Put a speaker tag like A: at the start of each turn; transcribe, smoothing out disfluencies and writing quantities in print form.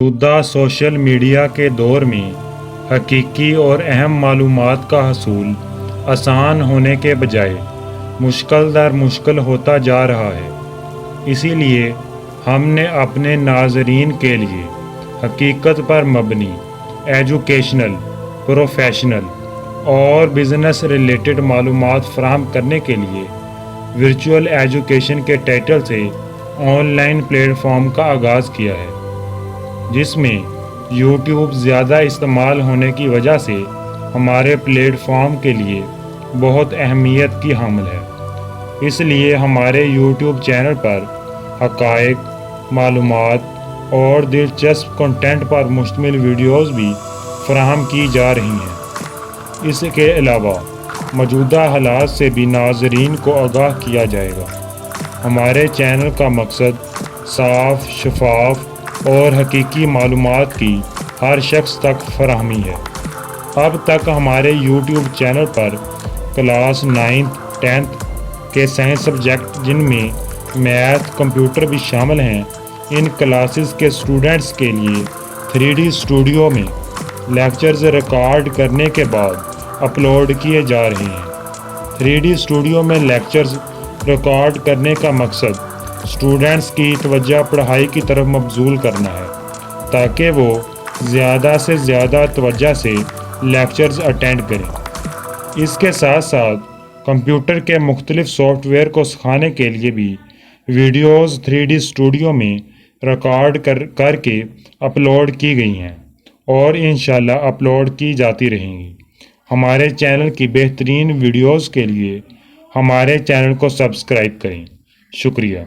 A: موجودہ social media کے دور میں حقیقی اور اہم معلومات کا حصول آسان ہونے کے بجائے مشکل در مشکل ہوتا جا رہا ہے۔ اسی لیے ہم نے اپنے ناظرین کے لیے حقیقت پر مبنی، ایجوکیشنل، پروفیشنل اور بزنس ریلیٹڈ معلومات فراہم کرنے کے لیے ورچوئل ایجوکیشن کے ٹائٹل سے آن لائن پلیٹ فارم کا آغاز کیا ہے، جس میں یوٹیوب زیادہ استعمال ہونے کی وجہ سے ہمارے پلیٹ فارم کے لیے بہت اہمیت کی حامل ہے۔ اس لیے ہمارے یوٹیوب چینل پر حقائق، معلومات اور دلچسپ کنٹینٹ پر مشتمل ویڈیوز بھی فراہم کی جا رہی ہیں۔ اس کے علاوہ موجودہ حالات سے بھی ناظرین کو آگاہ کیا جائے گا۔ ہمارے چینل کا مقصد صاف، شفاف اور حقیقی معلومات کی ہر شخص تک فراہمی ہے۔ اب تک ہمارے یوٹیوب چینل پر کلاس 9th 10th کے سائنس سبجیکٹ، جن میں میتھ، کمپیوٹر بھی شامل ہیں، ان کلاسز کے اسٹوڈنٹس کے لیے 3D اسٹوڈیو میں لیکچرز ریکارڈ کرنے کے بعد اپلوڈ کیے جا رہے ہیں۔ 3D اسٹوڈیو میں لیکچرز ریکارڈ کرنے کا مقصد اسٹوڈنٹس کی توجہ پڑھائی کی طرف مبذول کرنا ہے، تاکہ وہ زیادہ سے زیادہ توجہ سے لیکچرز اٹینڈ کریں۔ اس کے ساتھ ساتھ کمپیوٹر کے مختلف سافٹ ویئر کو سکھانے کے لیے بھی ویڈیوز 3D اسٹوڈیو میں ریکارڈ کر کے اپلوڈ کی گئی ہیں اور انشاءاللہ اپلوڈ کی جاتی رہیں گی۔ ہمارے چینل کی بہترین ویڈیوز کے لیے ہمارے چینل کو سبسکرائب کریں۔ شکریہ۔